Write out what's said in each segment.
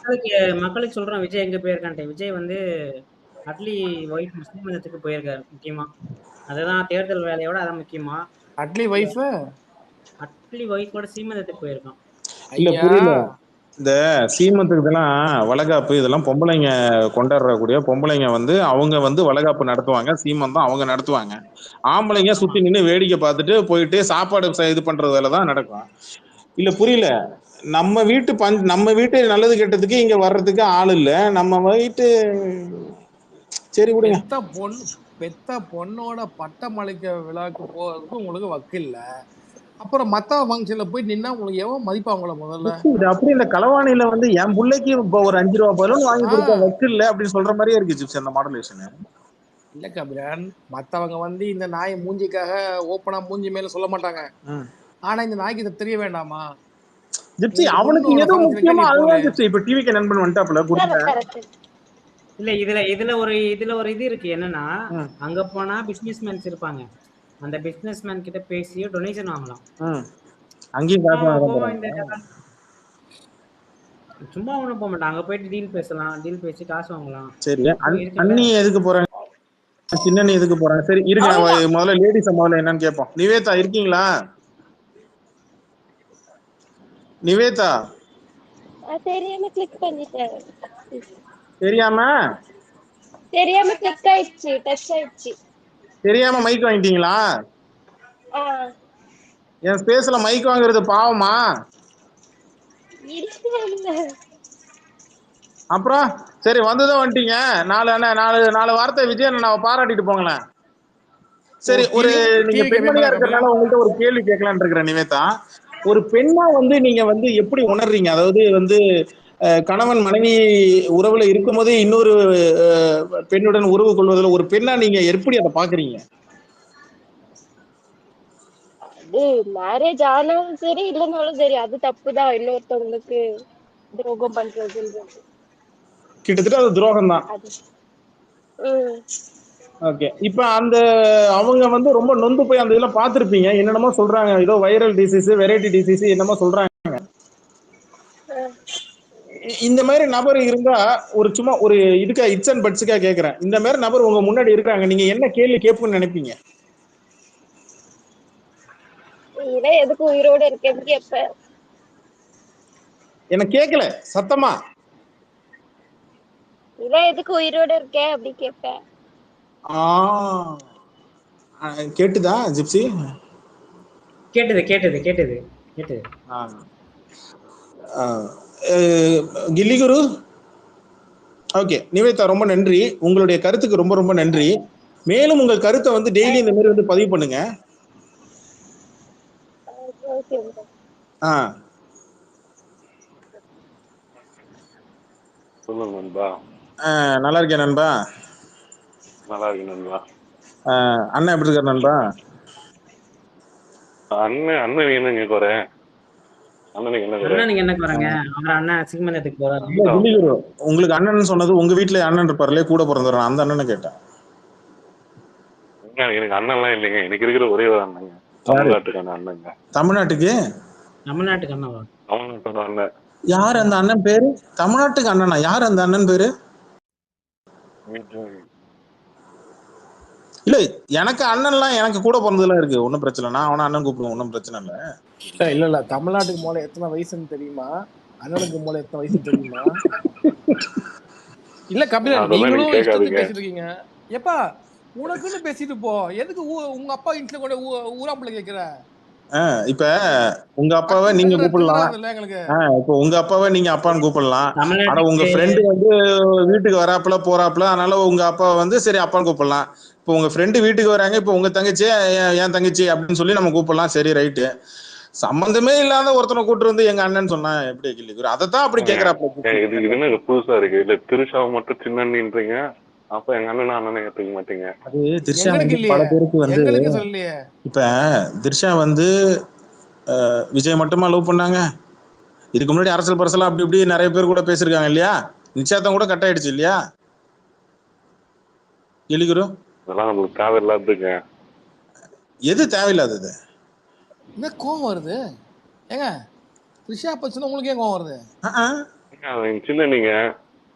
மக்களுக்கு மக்களுக்கு சொல்றோம் விஜய் எங்க போயிருக்கான்ட்டு. விஜய் வந்து அட்லி ஒய்ஃப் ஸ்ரீமந்தத்துக்கு போயிருக்காரு முக்கியமா. அதுதான் தேர்தல் வேலையோட அதான் முக்கியமா. அட்லி ஒய்ஃப் அட்லி ஒய்ஃபோட ஸ்ரீமந்தத்துக்கு போயிருக்கான். இல்ல ஐயா புரியல. இந்த சீமந்துக்கு இதெல்லாம் வளகாப்பு இதெல்லாம் பொம்பளைங்க கொண்டாடக்கூடிய பொம்பளைங்க வந்து அவங்க வந்து வளகாப்பு நடத்துவாங்க, சீமந்தம் அவங்க நடத்துவாங்க. ஆம்பளைங்க சுத்தி நின்று வேடிக்கை பார்த்துட்டு போயிட்டு சாப்பாடு இது பண்றது வேலை தான் நடக்கும். இல்ல புரியல. நம்ம வீட்டு நல்லது கெட்டதுக்கு இங்க வர்றதுக்கு ஆள் இல்ல. நம்ம வீட்டு சரி விடுங்க. பெத்த பொண்ணோட பட்டமளிக்க விழாக்கு போறதுக்கு உங்களுக்கு வக்கு இல்ல. அப்புறம் மத்த ஃபங்க்ஷன்ல போய் நின்னா உங்களுக்கு எவன் மதிப்பாங்கள முதல்ல? இது அப்படி இந்த களவாணியில வந்து என் பிள்ளைக்கு இப்போ ஒரு 5 ரூபா பலூன் வாங்கி கொடுக்க வக்கு இல்ல அப்படின்னு சொல்ற மாதிரியே இருக்கு ஜிப்ஸ் அந்த மாடுலேஷன். இல்ல கபிரன், மத்தவங்க வந்து இந்த நாய் மூஞ்சிக்காக ஓப்பனா மூஞ்சி மேல சொல்ல மாட்டாங்க. ஆனா இந்த நாய்க்கு இது தெரிய வேண்டாமா? ஜிப்சி அவனுக்கு ஏதோ முக்கியமா அதுதான் ஜிப்சி. இப்ப டிவிக்கு நண்பன் வந்துட்டாப்ல. இல்ல இதுல ஒரு இது இருக்கு என்னன்னா, அங்க போனா பிசினஸ்மேன்ஸ் இருப்பாங்க. அந்த பிசினஸ்மேன் கிட்ட பேசி டொனேஷன் வாங்கலாம். அங்கேயும் காசு வாங்க சும்மா ஒண்ணும் போக மாட்டாங்க. அங்க போயிட்டு டீல் பேசலாம், டீல் பேசி காசு வாங்கலாம். சரி, அண்ணி எதுக்கு போறாங்க, சின்ன எதுக்கு போறாங்க? சரி இருங்க, முதல்ல லேடிஸ் முதல்ல என்னன்னு கேட்போம். நிவேதா இருக்கீங்களா? நிவேதா தெரியாம கிளிக் பண்ணிட்டேன். தெரியாம கிளிக் ஆயிடுச்சு, டச் ஆயிடுச்சு. தெரியாம மைக் வாங்கிட்டீங்களா? என் ஸ்பேஸ்ல மைக் வாங்குறது பாவமா? அப்புறம் சரி வந்துதான் வந்துட்டீங்க. நாலு வார்த்தை விஜய் அண்ணாவை பாராட்டிட்டு போங்களேன். சரி, ஒரு நீங்க பெண்மணியா இருக்கிறதுனால உங்கள்கிட்ட ஒரு கேள்வி கேட்கலான்னு இருக்கிறேன் நிவேதா. ஒரு பெண்ணா வந்து நீங்க வந்து எப்படி உணர்றீங்க? அதாவது வந்து கணவன் மனைவி உறவுல இருக்கும்போது இன்னொரு பெண்ணுடன் உறவு கொள்வதில் ஒரு பெண்ணா நீங்க எப்படி அதை பாக்குறீங்க? அது மேரேஜ் ஆனாலும் சரி இல்லைனாலும் சரி அது தப்புதான். இன்னொருத்தவங்களுக்கு துரோகம் பண்றதுன்றது கிட்டத்தட்ட அது துரோகம் தான். ஓகே, இப்ப அந்த அவங்க வந்து ரொம்ப நொந்து போய் அந்த இதெல்லாம் பார்த்திருப்பீங்க. என்னென்னமோ சொல்றாங்க, ஏதோ வைரல் டிசீஸ், வெரைட்டி டிசீஸ் என்னமோ சொல்றாங்க. இந்த மாதிரி நபர் இருந்தா ஒரு சும்மா ஒரு இதுக்கா இட்ஸ் அண்ட் பட்ஸுக்கா கேக்குறேன், இந்த மாதிரி நபர் உங்க முன்னாடி இருக்காங்க, நீங்க என்ன கேள்வி கேட்புன்னு நினைப்பீங்க? எதுக்கு உயிரோட இருக்கேன்னு கேட்பேன். என்ன கேட்கல சத்தமா? எதுக்கு உயிரோட இருக்கேன் அப்படி கேட்பேன். கேட்டுதா ஜிப்சி? கேட்டது. கில்லிகுரு ஓகே. நிவேதா ரொம்ப நன்றி, உங்களுடைய கருத்துக்கு ரொம்ப ரொம்ப நன்றி. மேலும் உங்கள் கருத்தை வந்து டெய்லி இந்த மாதிரி வந்து பதிவு பண்ணுங்க. சொல்லுங்க நண்பா. நல்லா இருக்கேன் நண்பா. நல்லா இருக்கேன் நண்பா. அண்ணன் எப்படி இருக்காரு நண்பா? அண்ணன் என்னங்க குறை? அண்ணனுக்கு என்ன குறைங்க? அவர் அண்ணன் சீமந்தத்துக்கு போறாரு. உங்களுக்கு அண்ணன் சொன்னது உங்க வீட்டுல அண்ணன் இருப்பார்ல, கூட பிறந்தவர், அந்த அண்ணனை கேட்டேன். எனக்கு அண்ணன்லாம் இல்லைங்க, எனக்கு இருக்கிற ஒரே ஒரு அண்ணங்க, தமிழ்நாட்டுக்கான அண்ணங்க. தமிழ்நாட்டுக்கு அண்ணவா? தமிழ்நாட்டோட அண்ணன். யார் அந்த அண்ணன் பேரு? தமிழ்நாட்டுக்கு அண்ணனா? யார் அந்த அண்ணன் பேரு? இல்ல எனக்கு அண்ணன்லாம் எனக்கு கூட பிறந்ததுலாம் இருக்கு, ஒன்னும் பிரச்சனை. நான் அவன அண்ணன் கூப்பிடுவேன், ஒன்னும் பிரச்சனை இல்ல. இல்ல தமிழ்நாட்டுக்கு மூளை எத்தனை வயசுன்னு தெரியுமா? அண்ணனுக்கு மூளை எத்தனை வயசுன்னு தெரியுமா? இல்ல கபிலன், நீங்களும் இஷ்டத்துக்கு பேசிட்டு இருக்கீங்க. எப்பா உனக்குன்னு பேசிட்டு போ, எதுக்கு உங்க அப்பா இன்ட்ல கூட ஊராம்புல கேக்குற? இப்ப உங்க அப்பாவை நீங்க கூப்பிடலாம், இப்ப உங்க அப்பாவை நீங்க அப்பான்னு கூப்பிடலாம். ஆனா உங்க ஃப்ரெண்டு வந்து வீட்டுக்கு வராப்புல போறாப்புல, அதனால உங்க அப்பாவை வந்து சரி அப்பான்னு கூப்பிடலாம். இப்ப உங்க ஃப்ரெண்டு வீட்டுக்கு வராங்க, இப்ப உங்க தங்கச்சி என் தங்கச்சி அப்படின்னு சொல்லி நம்ம கூப்பிடலாம், சரி ரைட்டு. சம்பந்தமே இல்லாத ஒருத்தனை கூட்டு வந்து எங்க அண்ணன் சொன்னா எப்படி கிள்ளிக்குற? அதைத்தான் அப்படி கேக்குறாப்புல. இது என்ன புதுசா இருக்கு? இல்ல திருஷாவை மட்டும் சின்னன்றீங்க, அப்ப எங்க அண்ணனை ஏத்துக்க மாட்டீங்க. அது திரிஷா பல பேருக்கு வந்து, இப்ப திரிஷா வந்து விஜய் மட்டுமா லவ் பண்ணாங்க? இதுக்கு முன்னாடி அரசியல் பரசலாம் அப்படி இப்படி நிறைய பேர் கூட பேசிருக்காங்க இல்லையா? நிச்சயத்தம் கூட கட் ஆயிடுச்சு இல்லையா? எலிகுரு அதெல்லாம் நமக்கு தேவையில்லாதுங்க. எது தேவையில்லாதது? என்ன கோவம் வருது? ஏங்க திரிஷா பத்தின உங்களுக்கு ஏன் கோவம் வருது? சின்ன நீங்க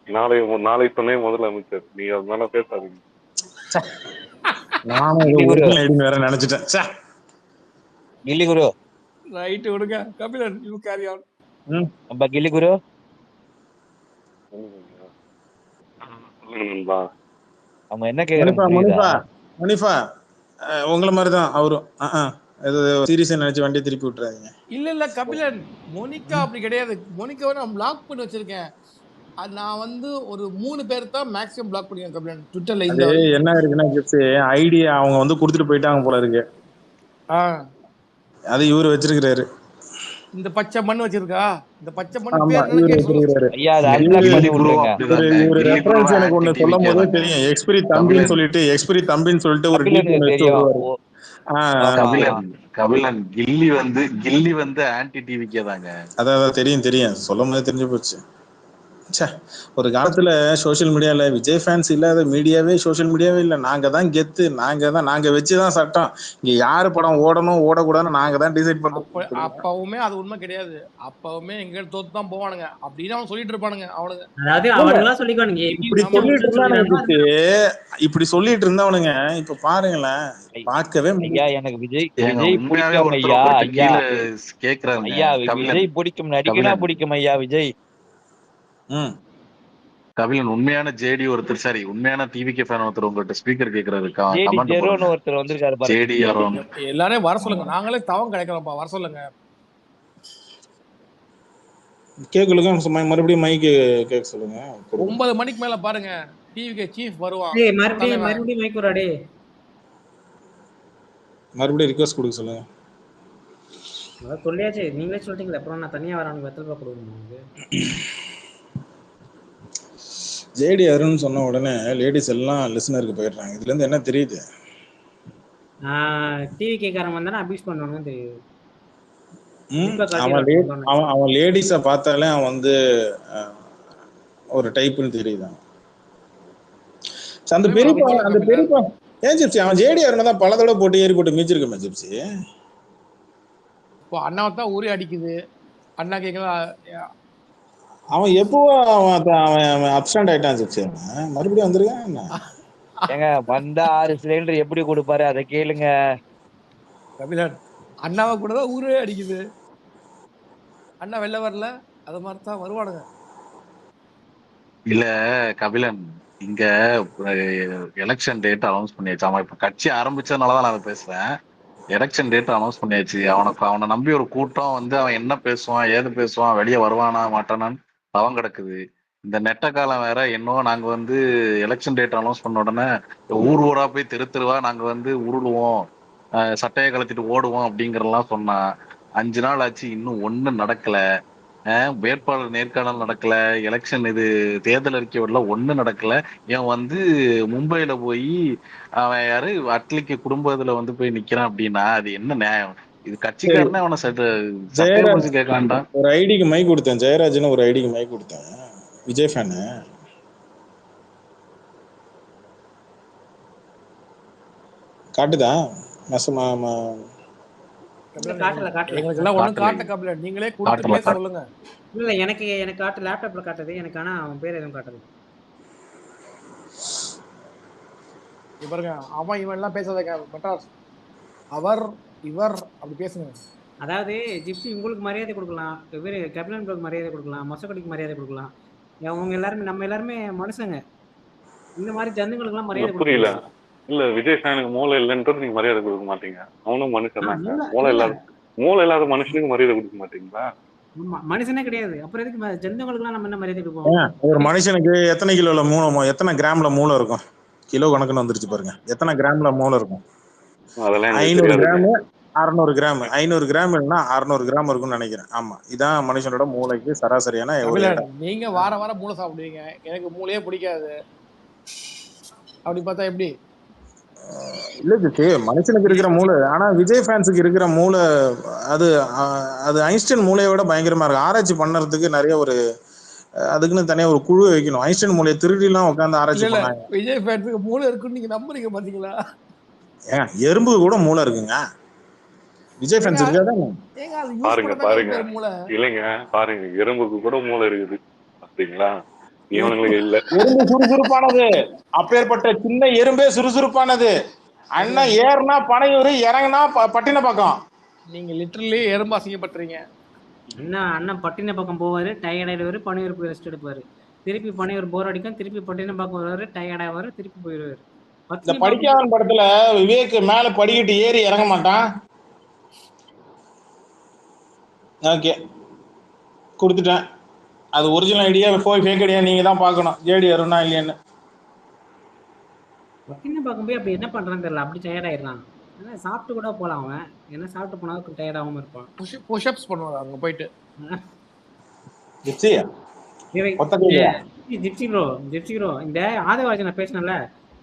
நாளை சொன்னே முதலமைச்சர், நீங்க அதனால பேசாதீங்க. நானும் கில்லி குரு ஒரிஜினல் ஐடி வேற நினைச்சிட்டேன். கில்லி குரு ரைட்டு விடுங்க கபிலன், யூ கேரி ஆன். நம்ம கில்லி குரு சொல்லுங்க நண்பா. அவங்க என்ன கேக்குறாங்க புரியுதா? முனிஃபா உங்களை மாதிரி தான் அவரும். ஏதோ சீரியஸா நினைச்சு வண்டியை திருப்பி விட்டுறாதீங்க. இல்ல கபிலன், மோனிகா அப்படி கிடையாது. மோனிகாவை நான் பிளாக் பண்ணி வச்சிருக்கேன். அது நான் வந்து ஒரு 3 பேர் தான் மேக்ஸிமம் பிளாக் பண்ணிருக்கேன் கபிலன் ட்விட்டர்ல. அது இந்த என்ன இருக்குன்னா ஐடியா அவங்க வந்து கொடுத்துட்டு போயிட்டாங்க போல இருக்கு. அது இவரு வச்சிருக்கிறாரு. இந்த பச்சை மண் வச்சிருக்கா, இந்த பச்சை மண் ஆமா, பேர் இவரு என்ன சொல்லு. வச்சிருக்கிறாரு. ஐயா அதை அன்பிளாக் பண்ணி விட்டுருங்க. இவரு ரெஃபரன்ஸ் எனக்கு ஒண்ணு சொல்லும் போதே தெரியும். எக்ஸ்பிரி தம்பின்னு சொல்லிட்டு ஒரு டீப் கபிலனுக்கு வச்சு தெரியும். வருவாரு. கபிலன் கில்லி வந்து ஆன்டி டிவிக்கே தாங்க. அதான் தெரியும் சொல்லும் போதே தெரிஞ்சு போச்சு. ஒரு காலத்துல சோசியல் மீடியால விஜய் ஃபேன்ஸ் இல்லாத மீடியாவே சோசியல் மீடியாவே இல்ல. நாங்க தான் கெத்து, நாங்க வச்சுதான் சட்டம். இங்க யாரு படம் ஓடணும் ஓடக்கூடாதுன்னு நாங்க தான் டிசைட் பண்றோம். அப்பவுமே அது உண்மை கிடையாது. அப்பவுமே எங்க தோத்து தான் போவானுங்க அப்படின்னு அவன் சொல்லிட்டு இருப்பானுங்க அவனுங்க. அதாவது அவனுங்களா சொல்லிக்குவானுங்க. இப்படி சொல்லிட்டு இருந்தவனுங்க இப்ப பாருங்களேன், பார்க்கவே ஐயா எனக்கு விஜய் உண்மையாவே பிடிக்கும் ஐயா. ஐயா கேக்குறாங்க ஐயா விஜய் பிடிக்கும், நடிக்கனா பிடிக்கும் ஐயா விஜய். கபிலன் உண்மையான ஜேடி ஒருத்தர், சாரி உண்மையான டிவிகே ஃபேன் ஒருத்தர் உங்கள்கிட்ட ஸ்பீக்கர் கேக்குறாரு. ஒருத்தர் வந்திருக்காரு பாருங்க. எல்லாரும் வர சொல்லுங்க, நாங்களே தவம் கிடைக்கிறோம்ப்பா, வர சொல்லுங்க. கேக்குலுங்க மறுபடியும் மைக்கு கேட்க சொல்லுங்க. 9 மணிக்கு மேல பாருங்க டிவிகே சீஃப் வருவான். மறுபடியும் மைக் வராடே, மறுபடியும் ரிக்வெஸ்ட் கொடுக்க சொல்லுங்க. சொல்லியாச்சு, நீங்களே சொல்லிட்டீங்களா, அப்புறம் நான் தனியா வரணும் வெத்தல் ரூபா கொடுக்கணும். ஜேடி அருண் சொன்ன உடனே லேடிஸ் எல்லாம் லிசனருக்கு போயிடுறாங்க. இதுல இருந்து என்ன தெரியுது? டிவி கேட்காரன் வந்தானே அபியூஸ் பண்ணுவானு தெரியுது. அவன் லேடிஸ பார்த்தாலே அவன் வந்து ஒரு டைப்னு தெரியுதான். அந்த பெரியப்பா ஏன் ஜிப்சி அவன் ஜேடி அருண் தான் பல தடவை போட்டு ஏறி போட்டு மீச்சிருக்கேன் ஜிப்சி. இப்போ அண்ணாவை தான் ஊரே அடிக்குது. அண்ணா கேட்கலாம், அவன் எப்போ அவன் அப்ஸ்டாண்ட் ஆயிட்டான் ஜிப்சி. மறுபடியும் வந்திருக்கான். ஏங்க வந்தா 6 சிலிண்டர் எப்படி கொடுப்பாரு அதை கேளுங்க. கபிலன் அண்ணாவை கூட தான் ஊரே அடிக்குது. அண்ணா வெளில வரல, அது மாதிரி தான் வருவானுங்க. இல்ல கபிலன், இங்க எலெக்ஷன் டேட் அனௌன்ஸ் பண்ணியாச்சு. அவன் இப்ப கட்சி ஆரம்பிச்சதுனாலதான் நான் பேசுறேன். எலெக்ஷன் டேட் அனௌன்ஸ் பண்ணியாச்சு. அவனை நம்பி ஒரு கூட்டம் வந்து அவன் என்ன பேசுவான் ஏது பேசுவான் வெளியே வருவானா மாட்டானான்னு அவன் கிடக்குது. இந்த நெட்ட காலம் வேற. இன்னும் நாங்க வந்து எலெக்ஷன் டேட் அனௌன்ஸ் பண்ண உடனே ஊரா போய் தெருவா நாங்க வந்து உருளுவோம், சட்டையை கலத்திட்டு ஓடுவோம் அப்படிங்கறதெல்லாம் சொன்னா 5 நாள் ஆச்சு, இன்னும் ஒண்ணும் நடக்கல. வேட்பாளர் நேர்காணல் நடக்கல, எலெக்ஷன் இது தேர்தல் அறிக்கை வரல, ஒண்ணும் நடக்கல. இவன் வந்து மும்பைல போய் அவன் யாரு அட்லிக்கு குடும்பத்துல வந்து போய் நிக்கிறான் அப்படின்னா அது என்ன நியாயம்? இது கட்சிக்காரனே அவனை சட்டை கேட்கலான்டா. ஒரு ஐடிக்கு மைக் கொடுத்தேன், ஜெயராஜ்னு ஒரு ஐடிக்கு மைக் கொடுத்தேன். விஜய் ஃபேனு காட்டுதா? நீங்களே சொல்லுங்க. இல்ல எனக்கு காட்டு, லேப்டாப்ல காட்டுது எனக்கு, ஆனா அவன் பேர் எதுவும் காட்டுது. பாருங்க, அவன் இவன் எல்லாம் பேசாதங்க மெட்ராஸ், அவர் இவர் அப்படி பேசுங்க. அதாவது ஜிப்சி உங்களுக்கு மரியாதை கொடுக்கலாம், இவர் கபிலன் ப்ரோக்கு மரியாதை கொடுக்கலாம், மொசக்கடிக்கு மரியாதை கொடுக்கலாம். அவங்க எல்லாருமே நம்ம எல்லாருமே மனுஷங்க. இந்த மாதிரி ஜந்துங்களுக்கு எல்லாம் மரியாதை புரியல. இல்ல விஜய் ஃபேனுக்கு மூளை இல்லைன்றது நீங்க மரியாதை கொடுக்க மாட்டீங்க. அவனும் மனுஷன் தாங்க. மூளை இல்லாத மனுஷனுக்கு மரியாதை கொடுக்க மாட்டீங்களா? மனுஷனே கிடையாது, அப்புறம் எதுக்கு ஜந்துங்களுக்கு எல்லாம் நம்ம என்ன மரியாதை கொடுப்போம்? ஒரு மனுஷனுக்கு எத்தனை கிலோல மூளை, எத்தனை கிராம்ல மூளை இருக்கும்? கிலோ கணக்குன்னு வந்துருச்சு பாருங்க. எத்தனை கிராம்ல மூளை இருக்கும்? 500 கிராம் 600 கிராம். 500 கிராம் இல்லைன்னா 600 கிராம் இருக்கும்னு நினைக்கிறேன். ஆமா, இதான் மனுஷனோட மூளைக்கு சராசரியான. நீங்க வார மூளை சாப்பிடுவீங்க, எனக்கு மூளையே பிடிக்காது. அப்படி பார்த்தா எப்படி? இல்ல ஜித்தி, மனுஷனுக்கு இருக்கிற மூளை, ஆனா விஜய் ஃபேன்ஸுக்கு இருக்கிற மூளை அது ஐன்ஸ்டைன் மூளையை விட பயங்கரமா இருக்கு. ஆராய்ச்சி பண்ணறதுக்கு நிறைய ஒரு அதுக்குன்னு தனியா ஒரு குழு வைக்கணும். ஐன்ஸ்டைன் மூளையை திருடிலாம் உட்காந்து ஆராய்ச்சி பண்ணாங்க. விஜய் ஃபேன்ஸுக்கு மூளை இருக்குன்னு நீங்க நம்புறீங்க பாத்தீங்களா? எறும்பு கூட மூளை இருக்குங்க. விஜய் ஃபேன்ஸ் இருக்காதான் பாருங்க. இல்லைங்க பாருங்க, எறும்புக்கு கூட மூளை இருக்குது. சரிங்களா? இவனுங்களுக்கு இல்ல. எறும்பு சுறுசுறுப்பானது, அப்பேற்பட்ட சின்ன எறும்பே சுறுசுறுப்பானது. அண்ணன் ஏறுனா பனையூர், இறங்குனா பட்டினப்பாக்கம். நீங்க லிட்டரலி எறும்பு அசிங்கப்படுறீங்க. அண்ணன் பட்டின பக்கம் போவாரு, டயர்ட் ஆயிடுவாரு, பனையூர் போய் ரெஸ்ட் எடுப்பாரு. திருப்பி பனையூர் போர் அடிக்கும், திருப்பி பட்டினப்பாக்கம் வருவாரு, டயர்ட் ஆவாரு, திருப்பி போயிடுவாரு. இந்த படிக்காதவன் படத்துல விவேக் மேல படிக்கிட்டு ஏறி இறங்க மாட்டான். ஓகே, கொடுத்துட்டேன். அது ஒரிஜினல் ஐடியா போய் ஃபேக் ஐடியா நீங்க தான் பார்க்கணும், ஜேடி வரும்னா இல்லையான்னு. பட்டினப்பாக்கம் போய் அப்படி என்ன பண்றான்னு தெரியல, அப்படி டயர்ட் ஆயிடுறான். ஏன்னா சாப்பிட்டு கூட போலாம் அவன், என்ன சாப்பிட்டு போனாலும் டயர்ட் ஆகாம இருப்பான். புஷ்அப்ஸ் பண்ணுவாங்க அங்க போயிட்டு. ஜிப்சி ப்ரோ, இந்த ஆதவாஜி நான் பேசினேன்ல,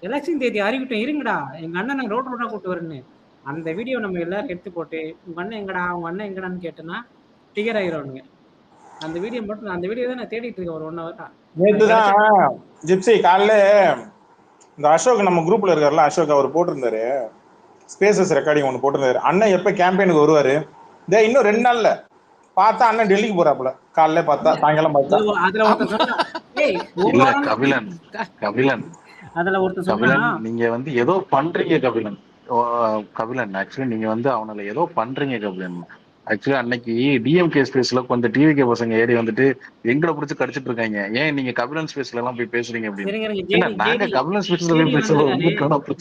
எலெக்ஷன் தேதி அறிவிட்டோம் இருங்கடா, எங்க அண்ணன் நாங்க ரோட் ரோட்டா கூப்பிட்டு வரேன்னு. அந்த வீடியோ நம்ம எல்லாரும் எடுத்து போட்டு உங்க அண்ணன் எங்கடா உங்க அண்ணன் எங்கடான்னு கேட்டேன்னா டிகர் ஆகிடுவானுங்க. அந்த வீடியோ தான் நான் தேடிட்டு இருக்கேன் ஒரு 1 hour. நேற்றுதான் ஜிப்சி காலைல இந்த அசோக் நம்ம குரூப்ல இருக்காருல்ல, அசோக் அவர் போட்டிருந்தாரு ஸ்பேசஸ் ரெக்கார்டிங் ஒன்று போட்டிருந்தாரு. அண்ணன் எப்ப கேம்பெயினுக்கு வருவாரு, இன்னும் 2 நாள்ல பார்த்தா அண்ணன் டெல்லிக்கு போறாப்புல. காலைல பார்த்தா சாயங்காலம் பார்த்தா கபிலன் நீங்க வந்து ஏதோ பண்றீங்க கபிலன். ஆக்சுவலி நீங்க வந்து அவனால ஏதோ பண்றீங்க கபிலன். ஆக்சுவலி அன்னைக்கு டிஎம்கே ஸ்பேஸ்ல கொஞ்சம் டிவிகே பசங்க ஏறி வந்துட்டு எங்களை பிடிச்சி கடிச்சிட்டு இருக்காங்க. ஏன் நீங்க கபிலன் ஸ்பேஸ்ல எல்லாம் போய் பேசுறீங்க அப்படின்னு? நாங்க கபிலன் ஸ்பேஸ்ல போய் பேசுறோம்.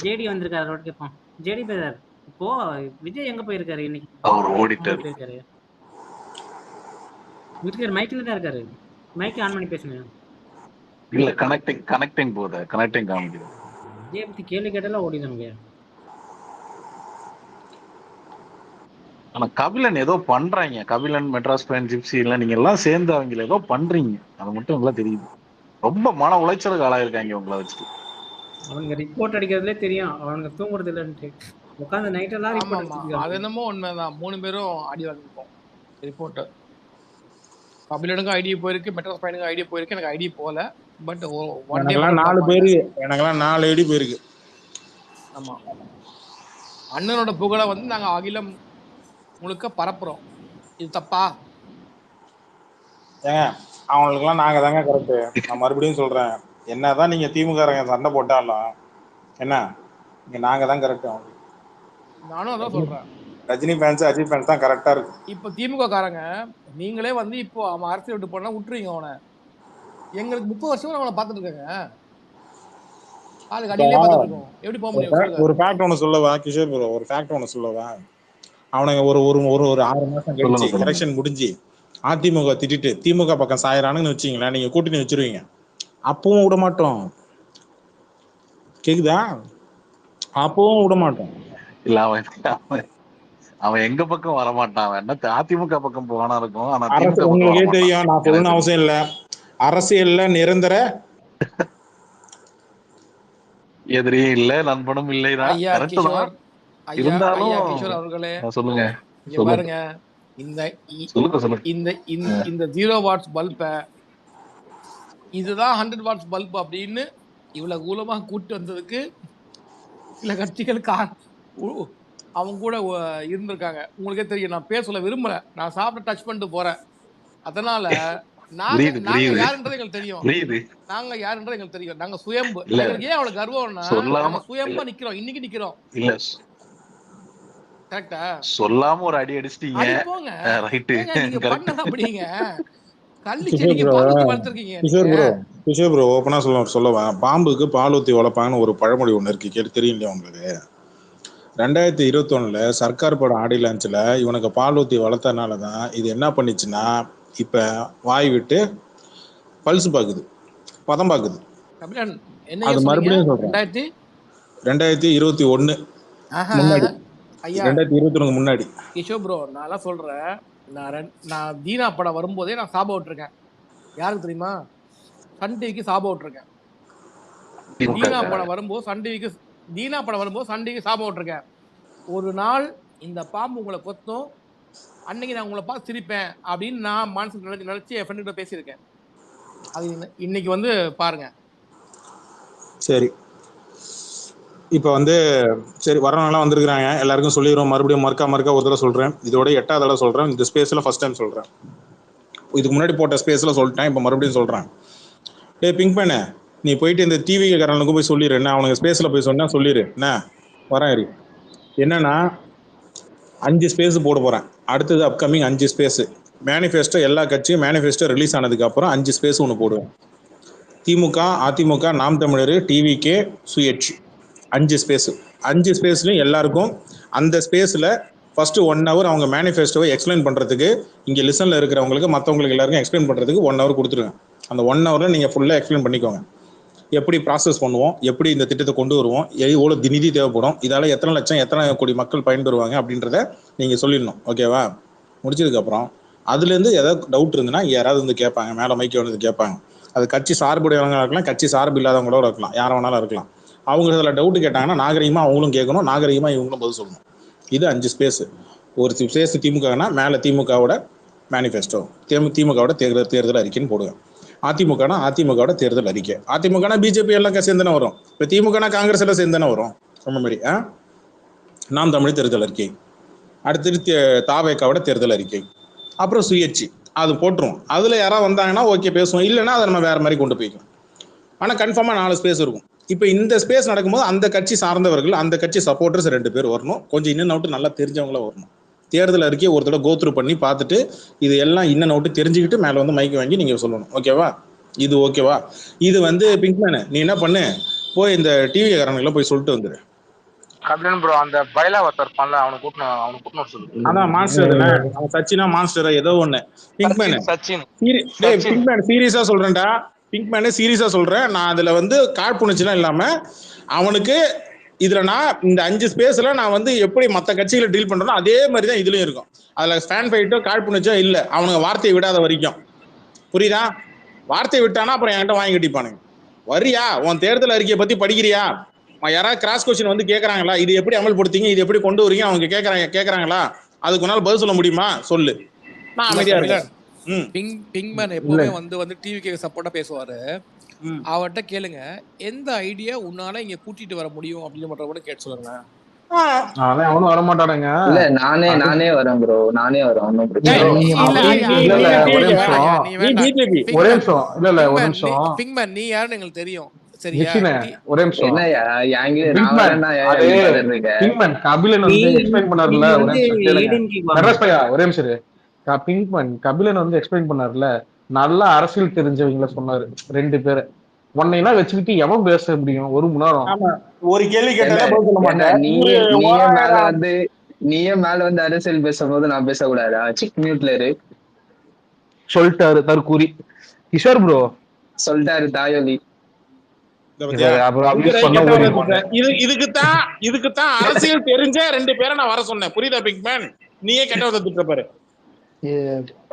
ஜேடி வந்திருக்காரு. ஜேடி பிரதர், இப்போ விஜய் எங்க போயிருக்காரு இன்னைக்கு? அவர் ஓடிட்டாரு. வீட்டுக்கு மைக்ல தான் இருக்காரு, மைக் ஆன் பண்ணி பேசுங்க. இல்ல கனெக்டிங் போகுது, கனெக்டிங் காமிக்குது. விஜய் பத்தி கேள்வி கேட்டாலும் ஓடிதானுங்க. ஆனா கபிலன் ஏதோ பண்றாங்க. கபிலன், மெட்ராஸ் பயன், ஜிப்சி எல்லாம் நீங்க எல்லாம் சேர்ந்து அவங்க ஏதோ பண்றீங்க, அது மட்டும் எல்லாம் தெரியுது. ரொம்ப மன உளைச்சலுக்கு ஆளாயிருக்காங்க உங்களை வச்சுட்டு. அவனுங்க ரிப்போர்ட் அடிக்கிறதுலே தெரியும் அவனுங்க தூங்குறது இல்லைன்ட்டு உட்காந்து நைட் எல்லாம் ரிப்போர்ட். அது என்னமோ உண்மைதான், 3 பேரும் அடி வாங்கிப்போம் ரிப்போர்ட். கபிலனுக்கும் ஐடியா போயிருக்கு, மெட்ராஸ் பயனுக்கும் ஐடியா போயிருக்கு, எனக்கு ஐடியா போகல. பட் 4 பேரு எனக்கெல்லாம் 4 ஐடி போயிருக்கு. ஆமா, அண்ணனோட புகழை வந்து நாங்க அகிலம் முழுக்க பரப்புறோம். இது தப்பா? அவங்களுக்குலாம் நாங்க தாங்க கரெக்ட். நான் மறுபடியும் சொல்றேன், என்னதான் நீங்க திமுக சண்டை போட்டாலும் என்ன இங்க நாங்க தான் கரெக்ட். நானும் அதான் சொல்றேன், ரஜினி ஃபேன்ஸ் அஜித் ஃபேன்ஸ் தான் கரெக்டா இருக்கு. இப்போ திமுக காரங்க நீங்களே வந்து இப்போ அவன் அரசியல் விட்டு போனா விட்டுருவீங்க அவனை. எங்களுக்கு 30 வருஷமா அவனை பார்த்துட்டு இருக்காங்க, ஆளுக்கு அடியிலே பார்த்துட்டு இருக்கோம். எப்படி போக முடியும்? ஒரு ஃபேக்ட் ஒன்று சொல்லவா கிஷோர் ப்ரோ, ஒரு ஃபேக்ட் ஒன்று சொல்லவா? அவனுங்க ஒரு ஒரு ஒரு 6 மாசம் கழிச்சு எலெக்ஷன் முடிஞ்சு அதிமுக திட்டிட்டு திமுக பக்கம் சாயறானுன்னு வச்சீங்களா, நீங்க கூட்டணி வச்சிருவீங்க. அப்பவும் விட மாட்டோம். கேக்குதா? அப்பவும் விட மாட்டோம். இல்ல அவன் எங்க பக்கம் வரமாட்டான், அவன் என்ன அதிமுக பக்கம் போனா இருக்கும். ஆனா உங்களுக்கே தெரியும், நான் சொல்லணும்னு அவசியம் இல்ல, அரசியல்ல நிரந்தர எதிரியே இல்ல, நண்பனும் இல்லைதான். இருந்தாலும் அவர்களே சொல்லுங்க பாருங்க, இந்த 0 வாட்ஸ் பல்ப இதுதான் 100 வாட்ஸ் பல்ப் அப்படின்னு இவ்வளவு கூலமாக கூட்டு வந்ததுக்கு சில கட்சிகளுக்கு அவங்க கூட இருந்திருக்காங்க. உங்களுக்கே தெரியும், நான் பேர் சொல்ல விரும்பல, நான் சாப்பிட்டு டச் பண்ணிட்டு போறேன். அதனால நாங்க யாருன்றது எங்களுக்கு தெரியும், எங்களுக்கு தெரியும். நாங்க சுயம்பு. எங்களுக்கு ஏன் அவ்வளவு கர்வம்னா சுயம்பா நிக்கிறோம், இன்னைக்கு நிக்கிறோம். இல்ல கரெக்டா? சொல்லாம ஒரு அடி அடிச்சிட்டீங்க. கிஷோர் ப்ரோ ஓப்பனா சொல்லவா, பாம்புக்கு பால் ஊத்தி வளர்ப்பாங்கன்னு ஒரு பழமொழி ஒண்ணு இருக்கு, கேட்டு தெரியும் இல்லையா உங்களுக்கு? 2021 சர்க்கார் படம் ஆடி லான்ச்ல இவனுக்கு பால் ஊத்தி வளர்த்தனாலதான் இது என்ன பண்ணிச்சுன்னா இப்ப வாய் விட்டு பல்ஸ் பாக்குது, பதம் பாக்குது. அது மறுபடியும் சொல்றேன், 2021 முன்னாடி, 2021 முன்னாடி. கிஷோர் ப்ரோ நான் சொல்றேன், நான் தீனா படம் வரும்போதே நான் சாப விட்டுருக்கேன். யாருக்கு தெரியுமா? சன் டிவிக்கு சாப விட்டுருக்கேன். தீனா படம் வரும்போது சன் டிவிக்கு சாப விட்டுருக்கேன். ஒரு நாள் இந்த பாம்பு உங்களை கொத்தும், அன்னைக்கு நான் உங்களை பார்த்து சிரிப்பேன் அப்படின்னு நான் மனசு நினைச்சு என் ஃப்ரெண்டு கிட்ட பேசியிருக்கேன். அது இன்னைக்கு வந்து பாருங்க. சரி, இப்போ சரி வரவங்களாம் வந்திருக்கிறாங்க, எல்லாருக்கும் சொல்லிடுறோம். மறுபடியும் மறுக்கா ஒரு தடவை சொல்கிறேன், இதோட 8வது தடவை சொல்கிறேன். இந்த ஸ்பேஸில் ஃபர்ஸ்ட் டைம் சொல்கிறேன். இதுக்கு முன்னாடி போட்ட ஸ்பேஸில் சொல்லிட்டேன், இப்போ மறுபடியும் சொல்கிறேன். பிங்க் பண்ண நீ போயிட்டு இந்த டிவி காரனுக்கும் போய் சொல்லிடு என்ன, அவனுக்கு ஸ்பேஸ்ல போய் சொன்னா சொல்லிடு என்ன, வரேன். என்னன்னா 5 ஸ்பேஸ் போட போறேன் அடுத்தது, அப்கமிங் 5 ஸ்பேஸ் மேனிஃபெஸ்டோ. எல்லா கட்சியும் மேனிஃபெஸ்டோ ரிலீஸ் ஆனதுக்கு அப்புறம் 5 ஸ்பேஸ் ஒன்று போடுவேன். திமுக, அதிமுக, நாம் தமிழர், டிவிகே, சுயேட்சை 5 ஸ்பேஸ். 5 ஸ்பேஸ்லையும் எல்லாருக்கும் அந்த ஸ்பேஸில் ஃபர்ஸ்ட் 1 hour அவங்க மேனிஃபெஸ்டோவை எக்ஸ்பிளைன் பண்ணுறதுக்கு, இங்கே லிசனில் இருக்கிறவங்களுக்கு மற்றவங்களுக்கு எல்லாருக்கும் எக்ஸ்பிளைன் பண்ணுறதுக்கு 1 hour கொடுத்துருங்க. அந்த 1 hour நீங்கள் ஃபுல்லாக எக்ஸ்பிளைன் பண்ணிக்கோங்க. எப்படி ப்ராசஸ் பண்ணுவோம், எப்படி இந்த திட்டத்தை கொண்டு வருவோம், எவ்வளோ நிதி தேவைப்படும், இதால் எத்தனை லட்சம் எத்தனை கோடி மக்கள் பயன்பெறுவாங்க அப்படின்றத நீங்கள் சொல்லிடணும். ஓகேவா? முடிச்சதுக்கப்புறம் அதுலேருந்து ஏதாவது டவுட் இருந்துன்னா யாராவது வந்து கேட்பாங்க, மேலே மைக்கு வந்து கேட்பாங்க. அது கட்சி சார்புடையவங்க இருக்கலாம், கட்சி சார்பு இல்லாதவங்களோட இருக்கலாம், யாரை வேணாலும் இருக்கலாம். அவங்க இதில் டவுட் கேட்டாங்கன்னா நாகரிகமாக அவங்களும் கேட்கணும், நாகரிகமாக இவங்களும் பதில் சொல்லணும். இது 5 ஸ்பேஸ். ஒரு ஸ்பேஸ் திமுகனா மேலே திமுகவோட மேனிஃபெஸ்டோ, திமுகவோட தேர்தல் அறிக்கைன்னு போடுவேன். அதிமுகனா அதிமுகவோட தேர்தல் அறிக்கை. அதிமுகனா பிஜேபி எல்லாம் சேர்ந்தானே வரும். இப்போ திமுகனா காங்கிரஸ் எல்லாம் சேர்ந்தானே வரும். அந்த மாதிரி நாம் தமிழ் தேர்தல் அறிக்கை, அடுத்து தாவேக்காவோட தேர்தல் அறிக்கை, அப்புறம் சுயேட்சை அது போட்டுரும். அதில் யாராவது வந்தாங்கன்னா ஓகே பேசுவோம், இல்லைன்னா அதை நம்ம வேறு மாதிரி கொண்டு போய்க்கும். ஆனால் கன்ஃபார்மாக 4 ஸ்பேஸ் இருக்கும். இப்போ இந்த ஸ்பேஸ் நடக்கும்போது அந்த கட்சி சார்ந்தவர்கள், அந்த கட்சி சப்போர்ட்டர்ஸ் 2 பேர் வரணும். கொஞ்சம் இன்னும் அவுட்டு நல்லா தெரிஞ்சவங்களா வரணும். தேர்தல் அறிக்கையை ஒரு தடவை கோத்ரூ பண்ணி பார்த்துட்டு இது எல்லாம் இன்னும் அவுட்டு தெரிஞ்சுக்கிட்டு மேலே வந்து மைக்கு வாங்கி நீங்கள் சொல்லணும். ஓகேவா? இது ஓகேவா? இது வந்து பிங்க்மேனு நீ என்ன பண்ணு, போய் இந்த டிவி காரனுக்குலாம் போய் சொல்லிட்டு வந்துடு. கபிலன் ப்ரோ அந்த பைலா ஒருத்தர் பண்ணல, அவனை கூட்டணும் சொல்லு. அதான் மான்ஸ்டர் தானே அவன், சச்சினா மான்ஸ்டரா ஏதோ ஒண்ணு. பிங்க்மேனு பிங்க்மேன் சீரியஸா சொல்றேன்டா, பிங்க்மேனு சீரியஸா சொல்றேன். நான் அதுல வந்து காழ்ப்புணர்ச்சிலாம் இல்லாம அவனுக்கு இதுல நான் இந்த 5 ஸ்பேஸ்ல நான் வந்து எப்படி மற்ற கட்சிகளை டீல் பண்றேனோ அதே மாதிரி தான் இதுலயும் இருக்கும். அதுல ஸ்டாண்ட் ஃபைட்டோ காழ்ப்புணர்ச்சியோ இல்லை. அவனுக்கு வார்த்தையை விடாத வரைக்கும், புரியுதா? வார்த்தையை விட்டானா அப்புறம் என்கிட்ட வாங்கி கட்டிப்பானுங்க. வரியா, உன் தேர்தல் அறிக்கையை பத்தி படிக்கிறியா, யாராவது கிராஸ் கொஸ்டின் வந்து கேட்கறாங்களா, இது எப்படி அமல்படுத்தீங்க, இது எப்படி கொண்டு வரீங்க, அவங்க கேட்கறாங்களா, அதுக்கு உன்னால பதில் சொல்ல முடியுமா சொல்லு. நான் அமைதியா இருக்கேன். பிங்க்மேன் எப்பவுமே வந்து டிவிக்கு சப்போர்ட்டா பேசுவாரு. அவர்கிட்ட கேளுங்க, எந்த ஐடியா உன்னால இங்க கூட்டிட்டு வர முடியும் அப்படின்னு மட்டும் கூட கேட்டு சொல்லுங்க. அவனும் வர மாட்டானுங்க. இல்ல நானே வரேன் ப்ரோ, நானே வரேன். ஒன்னும் பிரச்சனை ஒரே நிமிஷம். இல்ல ஒரு நிமிஷம். பிங்க்மேன் நீ யாருன்னு எங்களுக்கு தெரியும், ஒரே நிமிஷம். கபிலன் வந்து எக்ஸ்பிளைன் பண்ணார்ல, ஒரே நிமிஷம். பிங்க்மேன் கபிலன் வந்து எக்ஸ்பிளைன் பண்ணார்ல, நல்லா அரசியல் தெரிஞ்சவங்கள சொன்னாரு 2 பேரை. உன்னைனா வச்சுக்கிட்டு எவன் பேச முடியும் 1 மணி நேரம்? ஒரு கேள்வி கேட்டா நீயே மேல வந்து அரசியல் பேசும்போது நான் பேசக்கூடாதா? சிக் மியூட்ல இரு சொல்லிட்டாரு தற்கூரி. கிஷோர் ப்ரோ சொல்லிட்டாரு தாயோலி. இதுக்குத்தான் அரசியல் தெரிஞ்ச 2 பேரை நான் வர சொன்னேன். புரியுதா பிங்க்மேன்? நீயே கெட்டவதை திட்ட பாரு.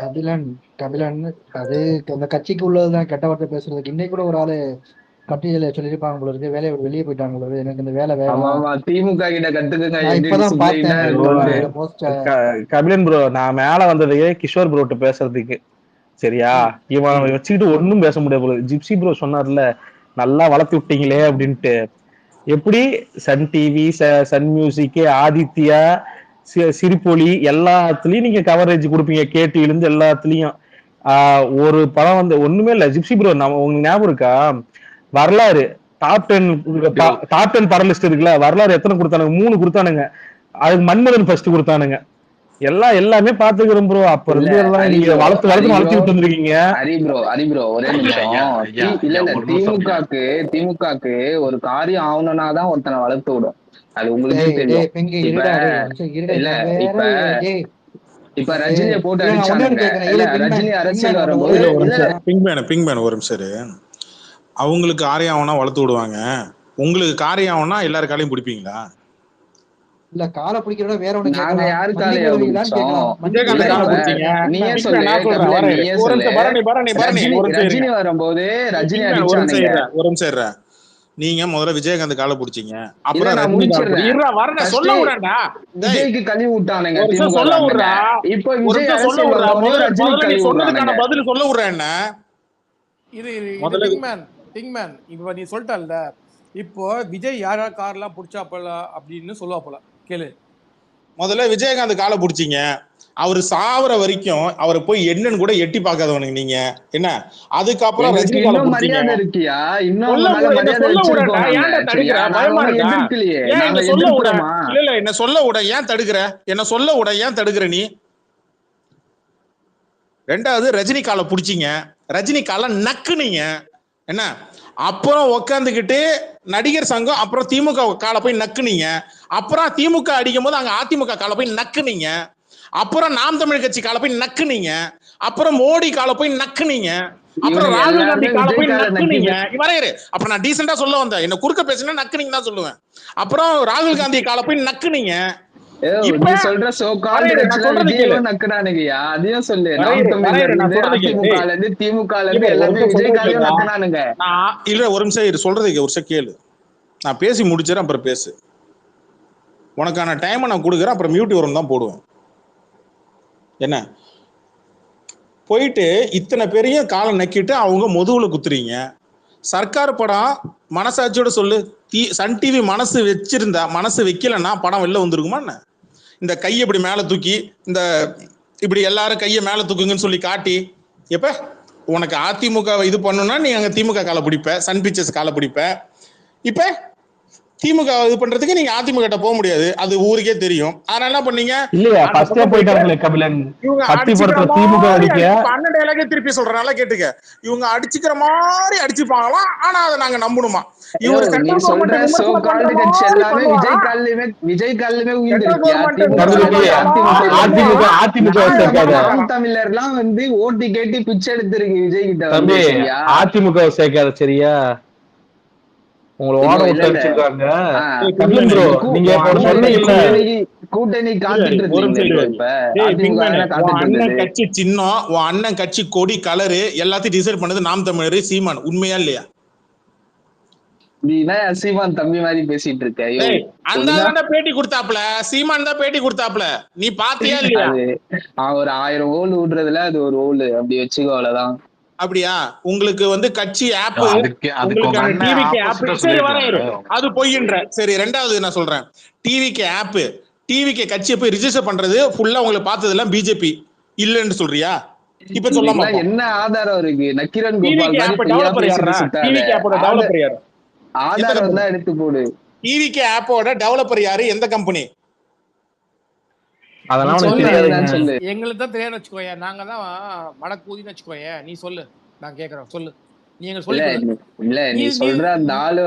கபிலன் அது அந்த கட்சிக்கு உள்ளதுதான் கெட்ட வார்த்தை பேசுறதுக்கு. இன்னைக்கு கூட ஒரு ஆளு கட்டியில சொல்லிருப்பாங்க போல இருக்கு, வேலையை வெளியே போயிட்டாங்க போல இருக்கு. எனக்கு இந்த வேலை வேணும், திமுக கிட்ட கட்டுக்குங்க. இப்பதான் பார்த்தேன் கபிலன் ப்ரோ, நான் மேல வந்தது கிஷோர் ப்ரோட்ட பேசுறதுக்கு. சரியா? இவன் வச்சுக்கிட்டு ஒன்னும் பேச முடியாது போல. ஜிப்சி ப்ரோ சொன்னார்ல, நல்லா வளர்த்து விட்டீங்களே அப்படின்ட்டு. எப்படி Sun TV, Sun Music, Adithya, Sirippoli எல்லாத்துலயும் நீங்க கவரேஜ் கொடுப்பீங்க, கேடிவில இருந்து எல்லாத்துலயும். ஒரு படம் வந்து ஒண்ணுமே இல்ல. ஜிப்சி ப்ரோ, உங்களுக்கு ஞாபகம் இருக்கா வரலாறு டாப் 10 படம் லிஸ்ட் இருக்குல்ல, வரலாறு எத்தனை கொடுத்தானுங்க? 3 கொடுத்தானுங்க. அதுக்கு மன்மதன் ஃபர்ஸ்ட் கொடுத்தானுங்க. எல்லாமே பாத்துக்கிறோம் ப்ரோ. அப்ப இருந்து எல்லாம் நீங்க வளர்த்து விட்டு வந்திருக்கீங்க. ஹரி ப்ரோ ஒரே நிமிஷம். திமுகக்கு ஒரு காரியம் ஆகணும்னாதான் ஒருத்தனை வளர்த்து விடும். அது உங்களுக்கு தெரியும். இப்ப ரஜினியை போட்டு அடிச்சாங்க. ரஜினி அரசியல் வரும்போது பிங்க்மேன் ஒரு நிமிஷம். அவங்களுக்கு காரியம் ஆகுனா வளர்த்து விடுவாங்க, உங்களுக்கு காரியம் ஆகுனா எல்லாரும் காலையும் பிடிப்பீங்களா? இல்ல காலை பிடிக்கிறத வேற ஒண்ணு நாங்க யாரு காலையா ரஜினி வரும்போது ரஜினி ஒரு நிமிஷம். நீங்க முதல்ல விஜயகாந்த் காலை பிடிச்சீங்க, அப்புறம் விஜய்க்கு கழுவி விட்டானுங்க. பதில் சொல்ல விடுறேன் என்ன பிங்க்மேன் இப்ப நீ சொல்லிட்டல்ல, இப்போ விஜய் யாரா கார்லாம் பிடிச்சாப்பல அப்படின்னு சொல்லுவாப்பல கேளு. முதல்ல விஜயகாந்த் காலை பிடிச்சிங்க. அவர் சாவர வரைக்கும் அவரை போய் என்னன்னு கூட எட்டி பார்க்காதவனுங்க நீங்க என்ன. அதுக்கப்புறம் எங்களுக்கு ரஜினி காலை இன்னும் பிடிச்சிங்க. மரியாதை இருக்கியா? இன்னும் சொல்ல உங்க மேல என்ன மரியாதை சொல்ல விடடா, வச்சிருக்கோம் நாங்க. ஏன்டா தடுக்கிற? சரியா? நாங்க பயமா உன்னை இருக்கா? எதிர்க்கலையே, ஏன் நாங்க என்ன சொல்ல விட? எதிர்க்கிறோமா? இல்ல என்ன சொல்ல விட ஏன் தடுக்கிற? என்ன சொல்ல விட ஏன் தடுக்கிற நீ? ரெண்டாவது ரஜினி காலை பிடிச்சிங்க, ரஜினி காலை நக்குனீங்க என்ன. அப்புறம் உக்காந்துக்கிட்டு நடிகர் சங்கம், அப்புறம் திமுக காலை போய் நக்குனீங்க. அப்புறம் திமுக அடிக்கும் போது அங்க அதிமுக காலை போய் நக்குனீங்க. அப்புறம் நாம் தமிழ் கட்சி காலை போய் நக்குனீங்க. அப்புறம் மோடி காலை போய் நக்குனீங்க. அப்புறம் இவனுங்க ராகுல் காந்தி எல்லாருமே காலை விஜய் போய் காலை நக்குனீங்க. நக்கி வரையரு அப்ப நான் டீசெண்டா சொல்ல வந்தேன். என்ன குறுக்க பேசினா நக்குனீங்க தான் சொல்லுவேன். அப்புறம் ராகுல் காந்தி காலை போய் நக்குனீங்க. இப்ப நீ சொல்ற சோ கால்டு வரையரு, நான் கட்சியில சொல்றது கேளு. விஜயும் நக்குனானுங்கயா, அதையும் சொல்லு. நாம் வரையரு, தமிழ்ல வரையரு, நான் இருந்து சொல்றது கேளு. அதிமுகல இருந்து திமுகல இல்ல இருந்து ஒரு எல்லாமே நிமிஷம் விஜய் சொல்றது காலையும் கேளுடா. நக்குனானுங்க. நான் இல்ல ஒரு நிமிஷம் இரு, சொல்றதுக்கு ஒரு நிமிஷம் கேளு. நான் பேசி முடிச்சிடறேன், அப்புறம் பேசு. உனக்கான டைமை நான் கொடுக்குறேன், அப்புறம் மியூட் வரும் தான் போடுவேன் என்ன. போயிட்டு இத்தனை பேரையும் காலை நக்கிட்டு அவங்க முதுகுல குத்துறீங்க. சர்க்கார் படம் மனசாட்சியோட சொல்லு. சன் டிவி மனசு வச்சிருந்தா, மனசு வைக்கலன்னா படம் வெளில வந்துருக்குமா என்ன? இந்த கையை இப்படி மேல தூக்கி, இந்த இப்படி எல்லாரும் கையை மேல தூக்குங்கன்னு சொல்லி காட்டி, எப்ப உனக்கு அதிமுக இது பண்ணுனா நீ அங்க திமுக காலை பிடிப்ப, சன் பிக்சர்ஸ் காலை பிடிப்ப. இப்ப திமுக இது பண்றதுக்கு நீங்க அதிமுக கிட்ட போக முடியாது, அது ஊருக்கே தெரியும். அதனால என்ன பண்ணீங்க? இல்லையா ஃபர்ஸ்டே போயிட்டாங்களே கபிலன். இவங்க பட்டி அடிச்சுக்கிற படத்துல திமுக மாதிரி அடிக்க அண்ணன் டைலாகே திருப்பி சொல்றேன், நல்லா கேட்டுக்க. இவங்க அடிச்சுக்கிற மாதிரி அடிச்சுப்பாங்களாம், ஆனா அதை நாங்க நம்பணுமா? இவர் நீ சென்ட்ரல் சொல்ற கவர்மெண்ட் சோ விமர்சனம் பண்ற கால்டு கட்சி மாதிரி எல்லாமே பண்ணுவாராம். விஜய் காலிலுமே சென்ட்ரல் உயிர்ந்திருக்கியா? கவர்மெண்ட் திமுக விமர்சனம் இல்லையா? பண்ற மாதிரி அதிமுக பண்ணுவாராம். அதிமுக நான் சேர்க்காத நம்ப நாம் தமிழர்லாம் வந்து ஓட்டி கேட்டி பிச்சை எடுத்திருக்கு விஜய் கிட்ட தம்பி. வந்து. சரியா? அதிமுக சேர்க்காத சரியா? உங்களை ஓட இல்ல விட்டு இல்ல அடிச்சிருக்காங்க. ஏய் கபிலன் ப்ரோ நீங்க இப்ப ஒண்ணு சொன்னீங்கல்ல, கூட்டணி காத்துட்டு ஒரு இருக்கீங்க நிமிஷம் இப்ப ஏய் அதிமுக பிங்மேனு, தானே உன் காத்துட்டு அண்ணன் இருந்தது. கட்சி சின்னம், உன் அண்ணன் கட்சி கொடி கலரு எல்லாத்தையும் டிசைட் பண்ணது நாம் தமிழர் சீமான். உண்மையா இல்லையா? நீ என்ன சீமான் தம்பி மாதிரி பேசிட்டு இருக்க? ஐயோ, ஏய், அந்த ஒழுங்கா தானே பேட்டி கொடுத்தாப்ல, சீமான் தான் பேட்டி கொடுத்தாப்ல. நீ பாத்தியா இல்லையா? அது அவன் ஒரு 1000 ஓல் விடுறதுல அது ஒரு ஓல், அப்படி வச்சுக்கோ, அவ்வளவுதான். அப்படியா? உங்களுக்கு வந்து கட்சி ஆப், அதுக்கு உங்க உங்களுக்கான அண்ணன் டிவிக்கு ஆப். ஆப்போசிட்டா சரி வரேன் இரு, சொல்லியிருக்காங்க. அது பொய்ன்ற. சரி ரெண்டாவது நான் சொல்றேன், டிவிக்கு ஆப், டிவிக்கு கட்சியை போய் ரிஜிஸ்டர் பண்றது ஃபுல்லா உங்களுக்கு பார்த்ததெல்லாம் பிஜேபி இல்லன்னு சொல்றியா? இப்ப சொல்ல இதுக்கெல்லாம் மாட்டோம். என்ன ஆதாரம் இருக்கு? நக்கீரன் கோபால் டிவிக்கு மாதிரி ஆப் பொய்யா டெவலப்பர் பேசிட்டு யாரா? சுத்தாத. டிவிக்கு ஆப்போட டெவலப்பர் யாரு? ஆதாரம் தான் எடுத்து போடு. டிவிக்கு ஆப்போட டெவலப்பர் யாரு? எந்த கம்பெனி? அதெல்லாம் சொல்லு, உனக்கு அதுதான் தெரியாதுங்க. சொல்லு. எங்களுக்கு தான் தெரியாதுன்னு வச்சுக்கோயேன். நாங்க தான் மடக்கூதின்னு வச்சுக்கோயேன். நீ சொல்லு, நான் கேட்கறோம், சொல்லு. நீ எங்க இல்ல சொல்லி கொடு. இல்ல நீ நீ சொல்ற அந்த ஆளு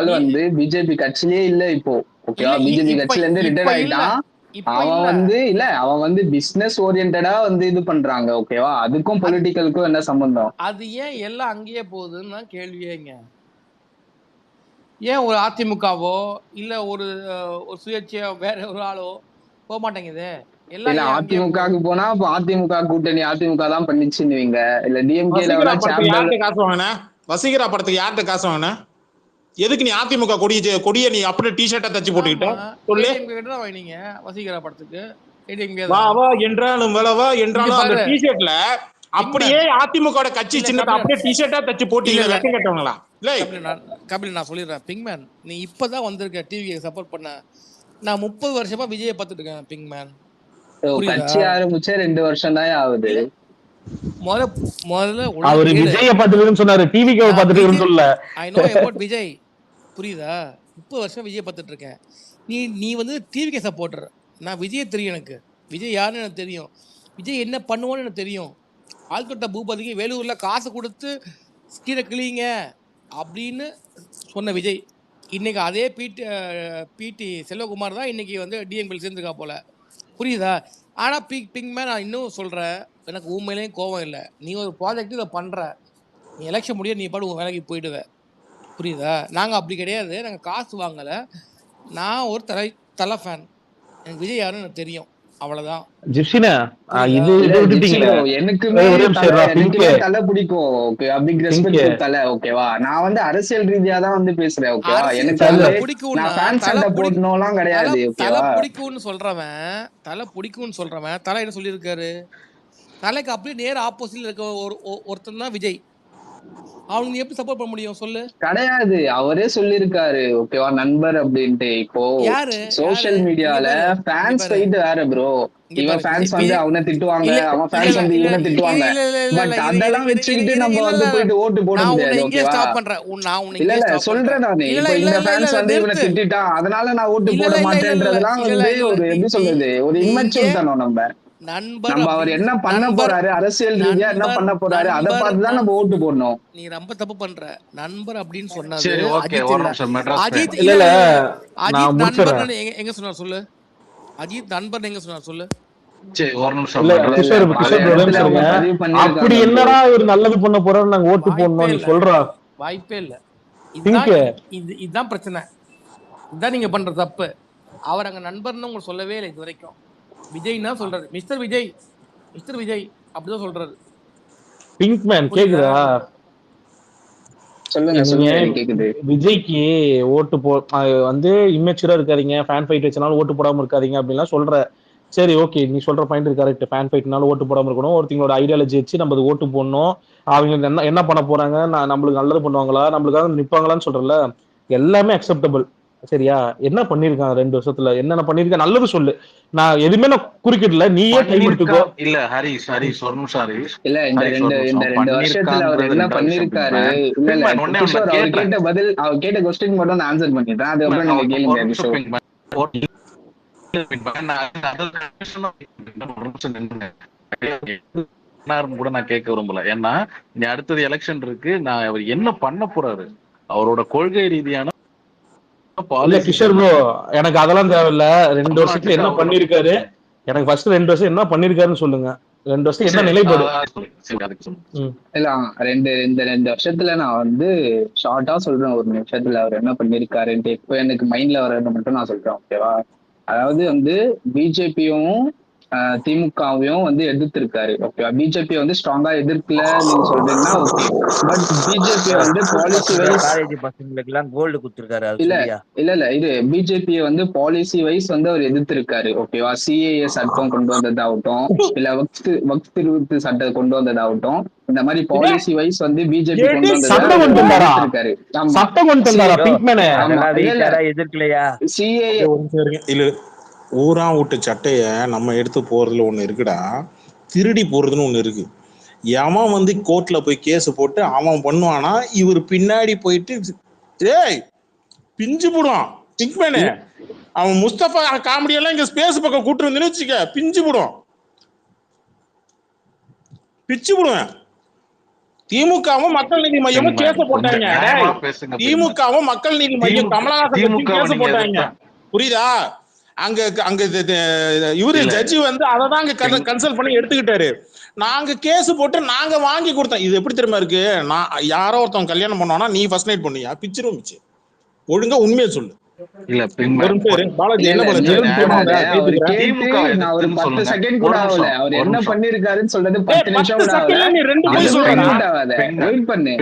நீ வந்து பிஜேபி கட்சியிலே இல்ல இப்போ. ஓகேவா? இல்ல பிஜேபி இப்ப கட்சில இருந்து இப்ப ரிட்டையர் இல்ல, ஆயிட்டான். இப்ப அவன் இல்ல. வந்து அவன் வந்து பிசினஸ் ஓரியன்டா வந்து இது பண்றாங்க. ஓகேவா? அதுக்கும் பொலிட்டிக்கலுக்கும் என்ன சம்பந்தம்? அது ஏன் எல்லாம் அங்கேயே போகுதுன்னு தான் கேள்வியேங்க. ஏன் ஒரு அதிமுகவோ இல்ல ஒரு ஒரு சுயேட்சையோ வேற ஒரு ஆளோ போக மாட்டேங்குது? எல்லாம் இல்ல ஏன் அங்கேயே போகுது? அதிமுகவுக்கு போனா இப்ப அதிமுக கூட்டணி அதிமுக தான் பண்ணிச்சுன்னுவீங்க. இல்ல டிஎம்கேல வசீகரா வேணா படத்துக்கு சாப்டர். யார்கிட்ட காசு வாங்கின? வசீகரா படத்துக்கு யார்கிட்ட காசு வாங்கின? எதுக்கு நீ அதிமுக கொடியை நீ அப்படியே டிஷர்ட்டா தச்சு போட்டுக்கிட்ட? ஆமா, சொல்லு. ஏடிஎம்கே கிட்ட தான் வாங்கினீங்க வசீகரா படத்துக்கு. ஏடிஎம்கே வா தான். வா என்றாலும் வளவா இங்க என்றாலும் அந்த பாரு டிஷர்ட்ல அப்படியே அதிமுக கட்சி இல்ல சின்னத்தை கபிலன், அப்படியே டிஷர்ட்டா தச்சு இல்ல போட்டீங்க. இல்ல வெக்கம் கட்டவங்களா? இல்லை கபிலன் நான் சொல்லிடுறேன். பிங்மேன், நீ இப்பதான் வந்திருக்க டிவியை சப்போர்ட் பண்ண. நான் 30 வருஷமா விஜயை பார்த்துட்டு இருக்கேன் பிங்மேன். புரியுதா? கட்சி ஆரம்பிச்சே 2 வருஷம் தான் ஆகுது. இல்ல முதல்ல அவரு ஒழுங்கா கேளு. விஜய பாத்துட்டு சொன்னாரு, டிவிக்கு நான் பாத்துட்டு விஜய், சொல்ல. I know about Vijay. புரியுதா? 30 வருஷம் விஜய் பார்த்துட்டு இருக்கேன். நீ வந்து டிவிக்கே சப்போர்ட்டர். நான் விஜய் தெரியும், எனக்கு விஜய் யாருன்னு எனக்கு தெரியும், விஜய் என்ன பண்ணுவோன்னு எனக்கு தெரியும். ஆள்கொட்ட பூபதிக்கு வேலூர்ல காசு கொடுத்து கீழே கிளியுங்க அப்படின்னு சொன்ன விஜய் இன்னைக்கு அதே பிடி செல்வகுமார் தான் இன்னைக்கு வந்து டிஎம்பிஎல் சேர்ந்துருக்கா போல. புரியுதா? ஆனால் பிங்மேன் நான் இன்னும் சொல்கிறேன், எனக்கு உண்மையிலேயும் கோவம் இல்லை. நீ ஒரு ப்ராஜெக்ட் இதை பண்ணுற, நீ எலெக்ஷன் முடிய நீ பாடு உன் வேலைக்கு போயிடுவ. புரியுதா? நாங்கள் அப்படி கிடையாது, நாங்கள் காசு வாங்கலை. நான் ஒரு தலை ஃபேன், எனக்கு விஜய் யாருன்னு எனக்கு தெரியும், அவ்வளோதான். ஜிப்சினா இது இல்ல விட்டுட்டீங்களே. எனக்குமே தலை பிடிக்கும். ஓகே, பிக் ரெஸ்பெக்ட் தலை. ஓகேவா? நான் வந்து அரசியல் ரீதியா தான் வந்து பேசுறேன். ஓகேவா? எனக்கு தலை வந்து பிடிக்கும்னா நான் ஃபேன் சண்டை போடணும்லாம் கிடையாது. தலை ஓகேவா? பிடிக்கும்னு சொல்றவன் தலை என்ன சொல்லியிருக்காரு? தலைக்கு அப்படியே நேர் ஆப்போசிட்ல இருக்க ஒருத்தன் தான் விஜய். அவனுக்கு நீ எப்படி சப்போர்ட் பண்ண முடியும் சொல்லு? கிடையாது, அவரே சொல்லிருக்காரு ஓகேவா நண்பர் அப்படின்ட்டு. இப்போ யாரு சோசியல் மீடியால ஃபேன்ஸ் ஃபைட் வேற ப்ரோ. இவன் ஃபேன்ஸ் வந்து அவனை திட்டுவாங்க, அவன் ஃபேன்ஸ் வந்து இவனை திட்டுவாங்க. பட் அதெல்லாம் வச்சுக்கிட்டு நம்ம வந்து போயிட்டு ஓட்டு போட முடியாது ஓகேவா? இல்ல இல்ல சொல்றேன் நானு. இப்போ இந்த ஃபேன்ஸ் வந்து இவனை திட்டான் அதனால நான் ஓட்டு போட மாட்டேன்றதெல்லாம் வந்து ஒரு எப்படி சொல்றது, ஒரு இம்மெச்சூர் தானோ. நம்ம அவர் என்ன பண்ண போறாரு, அரசியல் ரீதியா என்ன பண்ண போறாரு, அதை பார்த்துதான் நம்ம ஓட்டு போடணும். நீ ரொம்ப தப்பு பண்ற. நண்பர் அப்படின்னு சொன்னாரு சரி ஓகே, ஒரு நிமிஷம் மெட்ராஸ் அஜித் இல்ல இல்ல அஜித் நான் முடிச்சிடுறேன். நண்பர் எங்க சொன்னார் சொல்லு? அஜித் நண்பர் எங்க சொன்னார் சொல்லு? சரி ஒரு நிமிஷம் இல்ல மெட்ராஸ். கிஷோர் பிரதர் சொல்லுங்க. அப்படி என்னடா ஒரு நல்லது பண்ண போறாரு நாங்க ஓட்டு போடணும் நீ சொல்றா? வாய்ப்பே இல்ல. திங்க் இதுதான் பிரச்சனை. இதுதான் நீங்க பண்ற தப்பு. அவர் அங்க நண்பர்னு உங்களுக்கு சொல்லவே இல்லை இது வரைக்கும். விஜய்னா சொல்றாரு மிஸ்டர் விஜய், மிஸ்டர் விஜய் அப்படிதான் சொல்றாரு. பிங்க் மேன் கேக்குதா? சொல்லுங்க சொல்லுங்க கேக்குது. விஜய்க்கு ஓட்டு வந்து இம்மெச்சூரா இருக்காதீங்க, ஃபேன் ஃபைட் வச்சனால ஓட்டு போடாம இருக்காதீங்க அப்படின்லாம் சொல்ற. சரி ஓகே, நீ சொல்ற பாயிண்ட் கரெக்ட். ஃபேன் ஃபைட்னால ஓட்டு போடாம இருக்கணும், ஒருத்தங்களோட ஐடியாலஜி வச்சு நம்ம ஓட்டு போடணும். அவங்க என்ன பண்ண போறாங்க, நம்மளுக்கு நல்லது பண்ணுவாங்களா, நம்மளுக்காக நிப்பாங்களான்னு சொல்றல, எல்லாமே அக்செப்டபிள். சரியா? என்ன பண்ணிருக்காங்க 2 வருஷத்துல, என்னென்ன பண்ணிருக்காங்க நல்லது சொல்லு. நான் எதுவுமே நான் குறுக்கிடல, நீயே டைம் எடுத்துக்கோ. இல்ல ஹரிஷ் ஒரு நிமிஷம் ஹரிஷ். இல்ல இந்த 2 வருஷத்துல அவர் என்ன பண்ணிருக்காரு? இல்ல இல்ல கிஷோர் அவர் கேட்ட பதில், அவர் கேட்ட क्वेश्चन மட்டும் நான் ஆன்சர் பண்ணிட்டேன். அதுக்கப்புறம் நீங்க கேளுங்க கிஷோர். கூட நான் கேட்க விரும்பல. ஏன்னா நீ அடுத்தது எலெக்ஷன் இருக்கு, நான் அவர் என்ன பண்ண போறாரு, அவரோட கொள்கை ரீதியான கிஷோர் ப்ரோ எனக்கு அதெல்லாம் தேவையில்ல. 2 வருஷத்துல என்ன பண்ணிருக்காரு, எனக்கு ஃபர்ஸ்ட் 2 வருஷம் என்ன பண்ணிருக்காருன்னு சொல்லுங்க. 2 வருஷம் என்ன நிலைப்பாடு? இல்ல இந்த 2 வருஷத்துல நான் வந்து ஷார்ட்டா சொல்றேன். 1 நிமிஷத்துல அவர் என்ன பண்ணிருக்காருன்ட்டு இப்போ எனக்கு மைண்ட்ல வர்றது மட்டும் நான் சொல்றேன் ஓகேவா? அதாவது வந்து பிஜேபியும் திமுகவையும் வந்து எதிர்த்திருக்காரு ஓகேவா? பிஜேபி வந்து ஸ்ட்ராங்கா எதிர்க்கல நீங்க சொல்றீங்கன்னா ஓகே. பட் பிஜேபி வந்து பாலிசி வைஸ் காலேஜ் பசங்களுக்கு எல்லாம் கோல்டு கொடுத்திருக்காரு. இல்ல இது பிஜேபி வந்து பாலிசி வைஸ் வந்து அவர் எதிர்த்திருக்காரு ஓகேவா? சிஏஏ சட்டம் கொண்டு வந்ததாகட்டும், இல்ல வக்ஃப் திருத்த சட்டம் கொண்டு வந்ததாகட்டும், இந்த மாதிரி பாலிசி வைஸ் வந்து பிஜேபி கொண்டு வந்திருக்காரு. எதிர்க்கலையா? சிஏஏ இல்ல ஊரா விட்டு சட்டைய நம்ம எடுத்து போறதுல ஒண்ணு இருக்குடா, திருடி போறதுன்னு ஒண்ணு இருக்கு. எவன் வந்து கோர்ட்ல போய் கேஸ் போட்டு அவன் பண்ணுவானா, இவர் பின்னாடி போயிட்டு ஏய் பிஞ்சு போடுவான். திங்க்மேனே அவன் முஸ்தபா காமெடி எல்லாம் இங்க ஸ்பேஸ் பக்கம் கூட்டு வந்து வச்சுக்க, பிஞ்சு போடுவான், பிச்சு போடுவேன். திமுகவும் மக்கள் நீதி மையமும் கேச போட்டாங்க. திமுகவும் மக்கள் நீதி மையம் கமலஹாசன் கேச போட்டாங்க, புரியுதா? அங்க இவரு ஜட்ஜி வந்து அததான் கன்சல்ட் பண்ணி எடுத்துக்கிட்டாரு. நாங்க கேஸ் போட்டு நாங்க வாங்கி கொடுத்தோம். இது எப்படி தெரியுமா இருக்கு? நான் யாரோ ஒருத்தவங்க கல்யாணம் பண்ணுவானா, நீ ஃபர்ஸ்ட் நைட் பண்ணியா? பிச்சிரும் பிச்சு. ஒழுங்கா உண்மையை சொல்லு. இல்ல பாலாஜி என்ன ஒரு 10 செகண்ட் கூட ஆகல. அவர் என்ன பண்ணிருக்காருன்னு சொல்றது 10 நிமிஷம் கூட ஆகல. வெயிட் பண்ணு